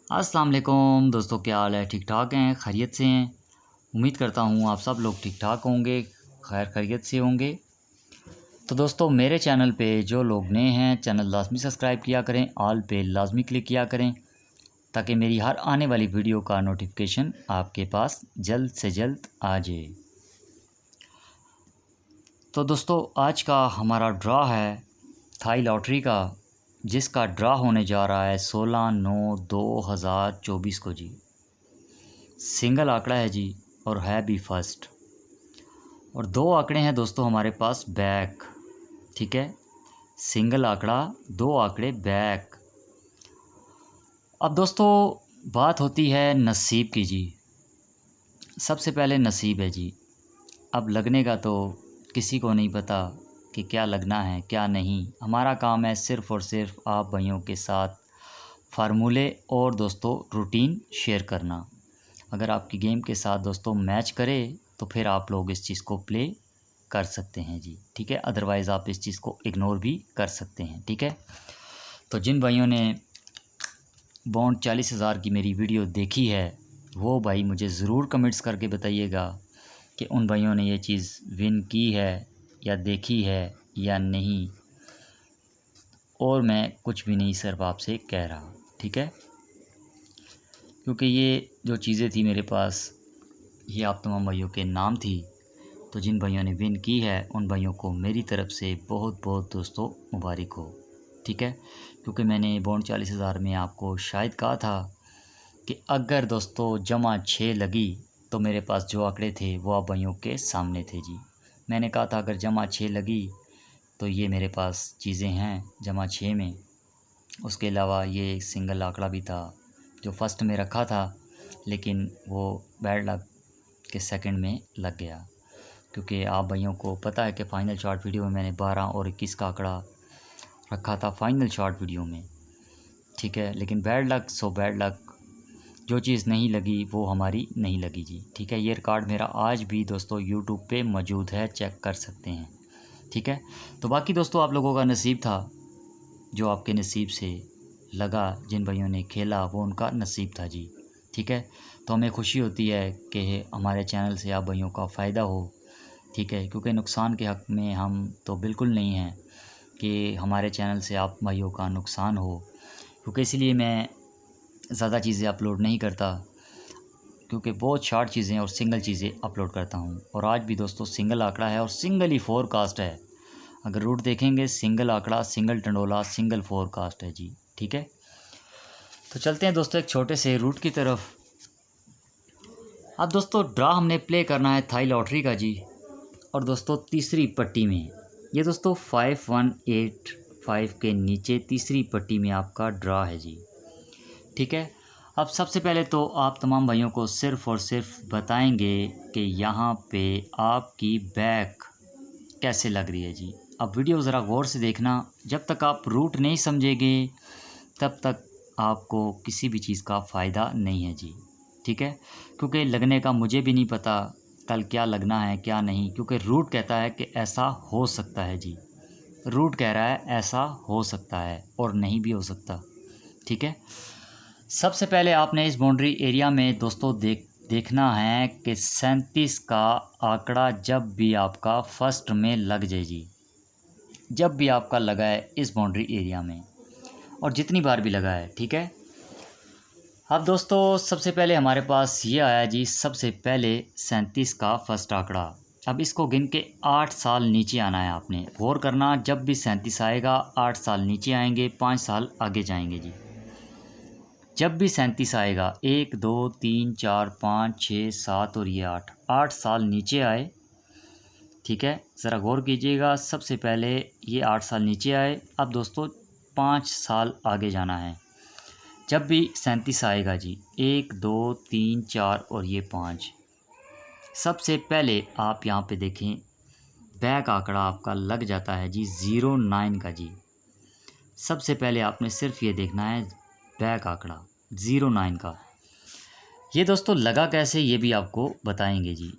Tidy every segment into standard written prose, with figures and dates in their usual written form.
अस्सलाम वालेकुम दोस्तों, क्या हाल है? ठीक ठाक हैं, खैरियत से हैं। उम्मीद करता हूँ आप सब लोग ठीक ठाक होंगे, खैर खैरियत से होंगे। तो दोस्तों, मेरे चैनल पे जो लोग नए हैं, चैनल लाजमी सब्सक्राइब किया करें, ऑल पे लाजमी क्लिक किया करें ताकि मेरी हर आने वाली वीडियो का नोटिफिकेशन आपके पास जल्द से जल्द आ जाए। तो दोस्तों, आज का हमारा ड्रा है थाई लॉटरी का, जिसका ड्रा होने जा रहा है 16/9/2024 को जी। सिंगल आंकड़ा है जी और है भी फर्स्ट। और दो आंकड़े हैं दोस्तों हमारे पास बैक, ठीक है। सिंगल आंकड़ा, दो आंकड़े बैक। अब दोस्तों बात होती है नसीब की जी। सबसे पहले नसीब है जी। अब लगने का तो किसी को नहीं पता कि क्या लगना है क्या नहीं। हमारा काम है सिर्फ़ और सिर्फ आप भाइयों के साथ फार्मूले और दोस्तों रूटीन शेयर करना। अगर आपकी गेम के साथ दोस्तों मैच करे तो फिर आप लोग इस चीज़ को प्ले कर सकते हैं जी, ठीक है। अदरवाइज़ आप इस चीज़ को इग्नोर भी कर सकते हैं, ठीक है। तो जिन भाइयों ने बॉन्ड 40,000 की मेरी वीडियो देखी है वो भाई मुझे ज़रूर कमेंट्स करके बताइएगा कि उन भाइयों ने ये चीज़ विन की है या देखी है या नहीं। और मैं कुछ भी नहीं सिर्फ आपसे कह रहा, ठीक है, क्योंकि ये जो चीज़ें थी मेरे पास ये आप तमाम भाइयों के नाम थी। तो जिन भाइयों ने विन की है उन भाइयों को मेरी तरफ़ से बहुत बहुत दोस्तों मुबारक हो, ठीक है। क्योंकि मैंने बॉन्ड 40,000 में आपको शायद कहा था कि अगर दोस्तों जमा 6 लगी तो मेरे पास जो आंकड़े थे वो आप भाइयों के सामने थे जी। मैंने कहा था अगर जमा 6 लगी तो ये मेरे पास चीज़ें हैं जमा 6 में। उसके अलावा ये सिंगल आंकड़ा भी था जो फर्स्ट में रखा था, लेकिन वो बैड लक के सेकंड में लग गया। क्योंकि आप भाइयों को पता है कि फ़ाइनल शॉट वीडियो में मैंने 12 और 21 का आंकड़ा रखा था फ़ाइनल शॉट वीडियो में, ठीक है। लेकिन bad luck so bad luck, जो चीज़ नहीं लगी वो हमारी नहीं लगी जी, ठीक है। ये रिकॉर्ड मेरा आज भी दोस्तों यूट्यूब पे मौजूद है, चेक कर सकते हैं, ठीक है। तो बाकी दोस्तों आप लोगों का नसीब था, जो आपके नसीब से लगा, जिन भाइयों ने खेला वो उनका नसीब था जी, ठीक है। तो हमें खुशी होती है कि हमारे चैनल से आप भाइयों का फ़ायदा हो, ठीक है। क्योंकि नुकसान के हक़ में हम तो बिल्कुल नहीं हैं कि हमारे चैनल से आप भाइयों का नुकसान हो। क्योंकि इसलिए मैं ज़्यादा चीज़ें अपलोड नहीं करता, क्योंकि बहुत शॉर्ट चीज़ें और सिंगल चीज़ें अपलोड करता हूँ। और आज भी दोस्तों सिंगल आंकड़ा है और सिंगल ही फोरकास्ट है। अगर रूट देखेंगे सिंगल आंकड़ा, सिंगल टंडोला, सिंगल फोरकास्ट है जी, ठीक है। तो चलते हैं दोस्तों एक छोटे से रूट की तरफ। अब दोस्तों ड्रा हमने प्ले करना है थाई लॉटरी का जी। और दोस्तों तीसरी पट्टी में ये दोस्तों 5185 के नीचे तीसरी पट्टी में आपका ड्रा है जी, ठीक है। अब सबसे पहले तो आप तमाम भाइयों को सिर्फ़ और सिर्फ बताएंगे कि यहाँ पे आपकी बैक कैसे लग रही है जी। अब वीडियो ज़रा गौर से देखना, जब तक आप रूट नहीं समझेंगे तब तक आपको किसी भी चीज़ का फ़ायदा नहीं है जी, ठीक है। क्योंकि लगने का मुझे भी नहीं पता कल क्या लगना है क्या नहीं, क्योंकि रूट कहता है कि ऐसा हो सकता है जी। रूट कह रहा है ऐसा हो सकता है और नहीं भी हो सकता, ठीक है। सबसे पहले आपने इस बाउंड्री एरिया में दोस्तों देखना है कि 37 का आंकड़ा जब भी आपका फर्स्ट में लग जाए जी, जब भी आपका लगा है इस बाउंड्री एरिया में और जितनी बार भी लगा है, ठीक है। अब दोस्तों सबसे पहले हमारे पास ये आया जी, सबसे पहले 37 का फर्स्ट आंकड़ा। अब इसको गिन के 8 साल नीचे आना है आपने, गौर करना। जब भी 37 आएगा 8 साल नीचे आएंगे, 5 साल आगे जाएंगे जी। जब भी 37 आएगा 1 2 3 4 5 6 7 और ये 8 साल नीचे आए, ठीक है। ज़रा गौर कीजिएगा, सबसे पहले ये 8 साल नीचे आए। अब दोस्तों 5 साल आगे जाना है। जब भी 37 आएगा जी 1 2 3 4 और ये 5, सबसे पहले आप यहाँ पे देखें बैक आंकड़ा आपका लग जाता है जी 09 का जी। सबसे पहले आपने सिर्फ ये देखना है बैक आंकड़ा 09 का। ये दोस्तों लगा कैसे ये भी आपको बताएंगे जी।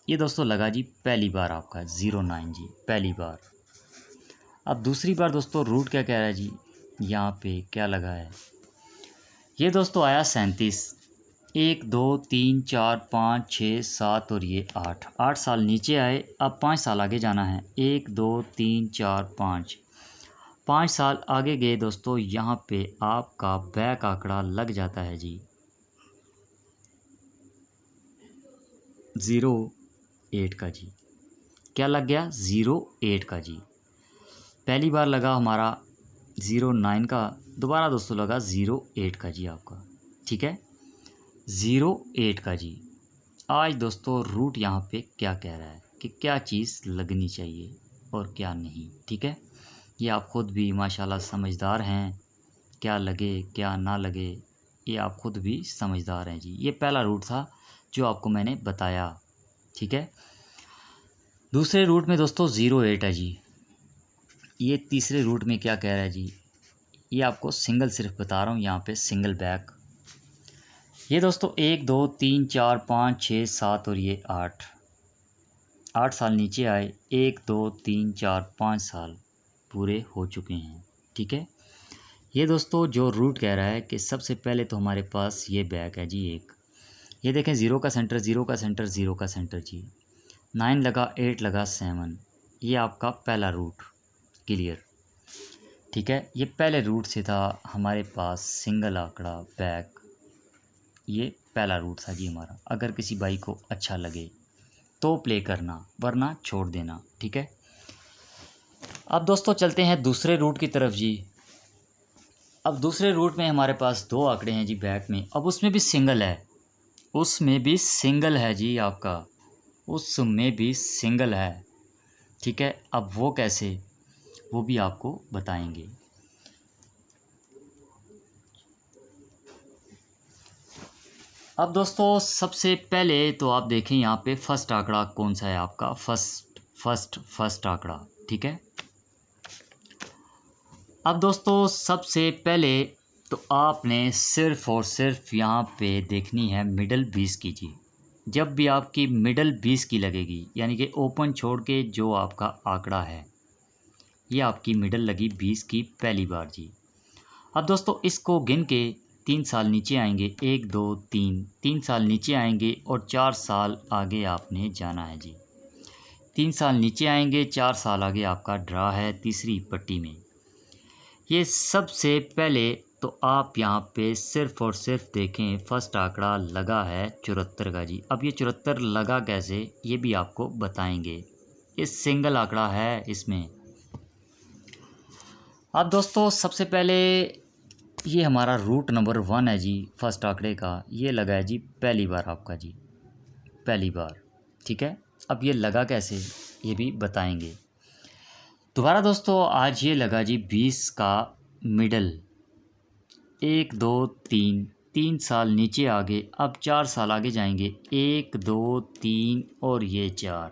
ये दोस्तों लगा जी पहली बार आपका 09 जी, पहली बार। अब दूसरी बार दोस्तों रूट क्या कह रहा है जी, यहाँ पे क्या लगा है, ये दोस्तों आया 37। 1 2 3 4 5 6 7 और ये 8 साल नीचे आए। अब 5 साल आगे जाना है। 1 2 3 4 5 साल आगे गए दोस्तों, यहाँ पे आपका बैक आंकड़ा लग जाता है जी 08 का जी। क्या लग गया? 08 का जी। पहली बार लगा हमारा 09 का, दोबारा दोस्तों लगा 08 का जी आपका। ठीक है, 08 का जी। आज दोस्तों रूट यहाँ पे क्या कह रहा है कि क्या चीज़ लगनी चाहिए और क्या नहीं। ठीक है, ये आप ख़ुद भी माशाल्लाह समझदार हैं, क्या लगे क्या ना लगे ये आप ख़ुद भी समझदार हैं जी। ये पहला रूट था जो आपको मैंने बताया। ठीक है, दूसरे रूट में दोस्तों 08 है जी। ये तीसरे रूट में क्या कह रहा है जी, ये आपको सिंगल सिर्फ बता रहा हूँ, यहाँ पे सिंगल बैक। ये दोस्तों 1 2 3 4 5 6 7 और ये 8 साल नीचे आए। 1 2 3 4 5 साल पूरे हो चुके हैं। ठीक है, ये दोस्तों जो रूट कह रहा है कि सबसे पहले तो हमारे पास ये बैक है जी एक। ये देखें 0 का सेंटर 0 का सेंटर 0 का सेंटर जी। 9 लगा 8 लगा 7, ये आपका पहला रूट क्लियर। ठीक है, ये पहले रूट से था हमारे पास सिंगल आंकड़ा बैक, ये पहला रूट था जी हमारा। अगर किसी भाई को अच्छा लगे तो प्ले करना, वरना छोड़ देना। ठीक है, अब दोस्तों चलते हैं दूसरे रूट की तरफ जी। अब दूसरे रूट में हमारे पास दो आंकड़े हैं जी बैक में। अब उसमें भी सिंगल है, उसमें भी सिंगल है जी आपका, उसमें भी सिंगल है। ठीक है, अब वो कैसे, वो भी आपको बताएंगे। अब दोस्तों सबसे पहले तो आप देखें यहाँ पे फर्स्ट आंकड़ा कौन सा है आपका, फर्स्ट आंकड़ा। ठीक है, अब दोस्तों सबसे पहले तो आपने सिर्फ और सिर्फ यहाँ पे देखनी है मिडल 20 की जी। जब भी आपकी मिडल 20 की लगेगी, यानी कि ओपन छोड़ के जो आपका आंकड़ा है, ये आपकी मिडल लगी 20 की पहली बार जी। अब दोस्तों इसको गिन के 3 साल नीचे आएंगे, 1 2 3 साल नीचे आएंगे और 4 साल आगे आपने जाना है जी। 3 साल नीचे आएंगे, 4 साल आगे आपका ड्रा है तीसरी पट्टी में। ये सबसे पहले तो आप यहाँ पे सिर्फ और सिर्फ देखें फर्स्ट आंकड़ा लगा है 74 का जी। अब ये 74 लगा कैसे, ये भी आपको बताएंगे। ये सिंगल आंकड़ा है इसमें। अब दोस्तों सबसे पहले ये हमारा रूट नंबर 1 है जी फर्स्ट आंकड़े का। ये लगा है जी पहली बार आपका जी, पहली बार। ठीक है, अब ये लगा कैसे ये भी बताएंगे। दोबारा दोस्तों आज ये लगा जी 20 का मिडल, 1 2 3 साल नीचे आगे। अब 4 साल आगे जाएंगे, 1 2 3 और ये 4,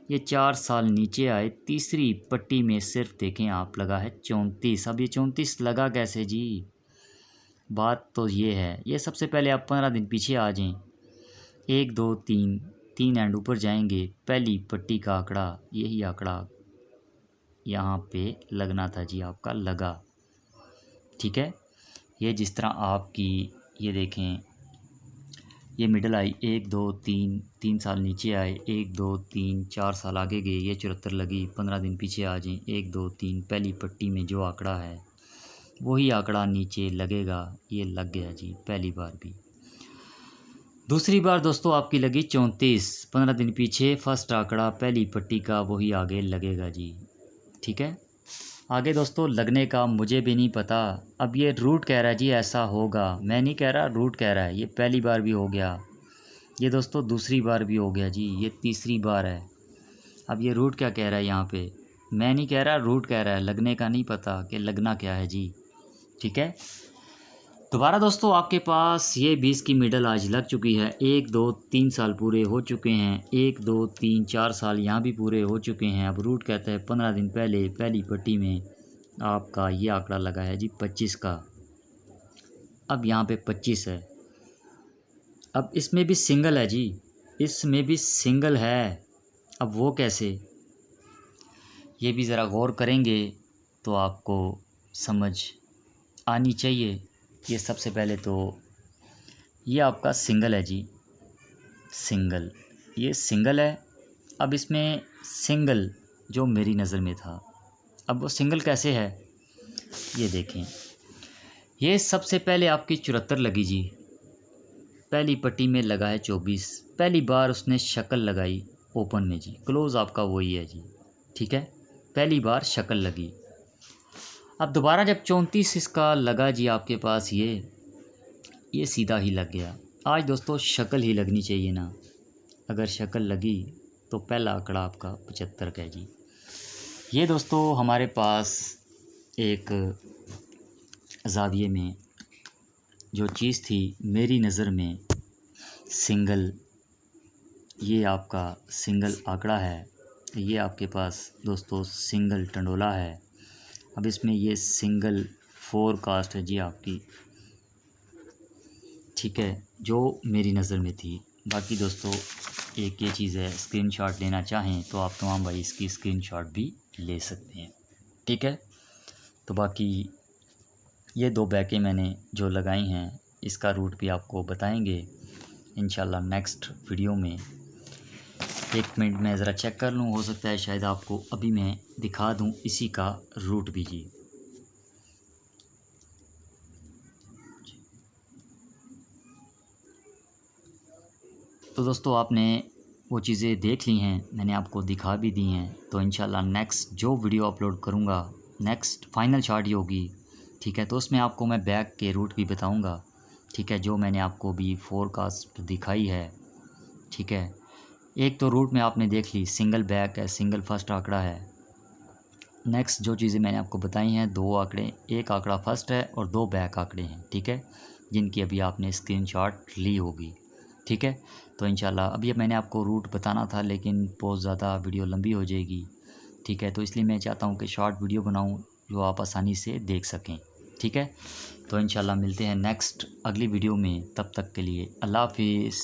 ये 4 साल नीचे आए। तीसरी पट्टी में सिर्फ देखें आप लगा है 34। अब ये 34 लगा कैसे जी, बात तो ये है, ये सबसे पहले आप 15 दिन पीछे आ जाएं। 1 2 3 एंड ऊपर जाएंगे, पहली पट्टी का आंकड़ा, यही आंकड़ा यहाँ पे लगना था जी आपका, लगा। ठीक है, ये जिस तरह आपकी ये देखें ये मिडल आई 1 2 3 साल नीचे आए, 1 2 3 4 साल आगे गए, ये 74 लगी। 15 दिन पीछे आ जाएं, 1 2 3 पहली पट्टी में जो आंकड़ा है वही आंकड़ा नीचे लगेगा। ये लग गया जी पहली बार भी। दूसरी बार दोस्तों आपकी लगी 34, 15 दिन पीछे फर्स्ट आंकड़ा पहली पट्टी का वही आगे लगेगा जी। ठीक है, आगे दोस्तों लगने का मुझे भी नहीं पता। अब ये रूट कह रहा है जी ऐसा होगा, मैं नहीं कह रहा, रूट कह रहा है। ये पहली बार भी हो गया, ये दोस्तों दूसरी बार भी हो गया जी, ये तीसरी बार है। अब ये रूट क्या कह रहा है यहाँ पे, मैं नहीं कह रहा, रूट कह रहा है। लगने का नहीं पता कि लगना क्या है जी। ठीक है, दोबारा दोस्तों आपके पास ये 20 की मिडल आज लग चुकी है। 1 2 3 साल पूरे हो चुके हैं, 1 2 3 4 साल यहाँ भी पूरे हो चुके हैं। अब रूट कहता है 15 दिन पहले पहली पट्टी में आपका ये आंकड़ा लगा है जी 25 का। अब यहाँ पे 25 है। अब इसमें भी सिंगल है जी, इसमें भी सिंगल है। अब वो कैसे, ये भी ज़रा गौर करेंगे तो आपको समझ आनी चाहिए। ये सबसे पहले तो ये आपका सिंगल है जी, सिंगल, ये सिंगल है। अब इसमें सिंगल जो मेरी नज़र में था, अब वो सिंगल कैसे है ये देखें। ये सबसे पहले आपकी 74 लगी जी, पहली पट्टी में लगा है 24, पहली बार उसने शक्ल लगाई ओपन में जी, क्लोज़ आपका वही है जी, ठीक है, पहली बार शक्ल लगी। अब दोबारा जब 34 इसका लगा जी आपके पास, ये सीधा ही लग गया। आज दोस्तों शक्ल ही लगनी चाहिए ना, अगर शक्ल लगी तो पहला आंकड़ा आपका 75 का है जी। ये दोस्तों हमारे पास एक ज़ाविये में जो चीज़ थी मेरी नज़र में सिंगल, ये आपका सिंगल आंकड़ा है, ये आपके पास दोस्तों सिंगल टंडोला है। अब इसमें ये सिंगल फोरकास्ट है जी आपकी, ठीक है, जो मेरी नज़र में थी। बाकी दोस्तों एक ये चीज़ है, स्क्रीनशॉट लेना चाहें तो आप तमाम भाई इसकी स्क्रीनशॉट भी ले सकते हैं, ठीक है। तो बाकी ये 2 बैकें मैंने जो लगाई हैं इसका रूट भी आपको बताएंगे इंशाल्लाह नेक्स्ट वीडियो में। 1 मिनट में ज़रा चेक कर लूँ, हो सकता है शायद आपको अभी मैं दिखा दूँ इसी का रूट भी जी। तो दोस्तों आपने वो चीज़ें देख ली हैं, मैंने आपको दिखा भी दी हैं। तो इंशाल्लाह नेक्स्ट जो वीडियो अपलोड करूँगा, नेक्स्ट फाइनल शॉट ही होगी, ठीक है। तो उसमें आपको मैं बैक के रूट भी बताऊँगा, ठीक है, जो मैंने आपको भी फोरकास्ट दिखाई है, ठीक है। एक तो रूट में आपने देख ली, सिंगल बैक है, सिंगल फर्स्ट आंकड़ा है। नेक्स्ट जो चीज़ें मैंने आपको बताई हैं, 2 आंकड़े, एक आंकड़ा फर्स्ट है और 2 बैक आंकड़े हैं, ठीक है, जिनकी अभी आपने स्क्रीनशॉट ली होगी, ठीक है। तो इंशाल्लाह अभी मैंने आपको रूट बताना था लेकिन बहुत ज़्यादा वीडियो लंबी हो जाएगी, ठीक है। तो इसलिए मैं चाहता हूँ कि शॉर्ट वीडियो बनाऊँ जो आप आसानी से देख सकें, ठीक है। तो इंशाल्लाह मिलते हैं नेक्स्ट अगली वीडियो में, तब तक के लिए अल्लाह हाफिज़।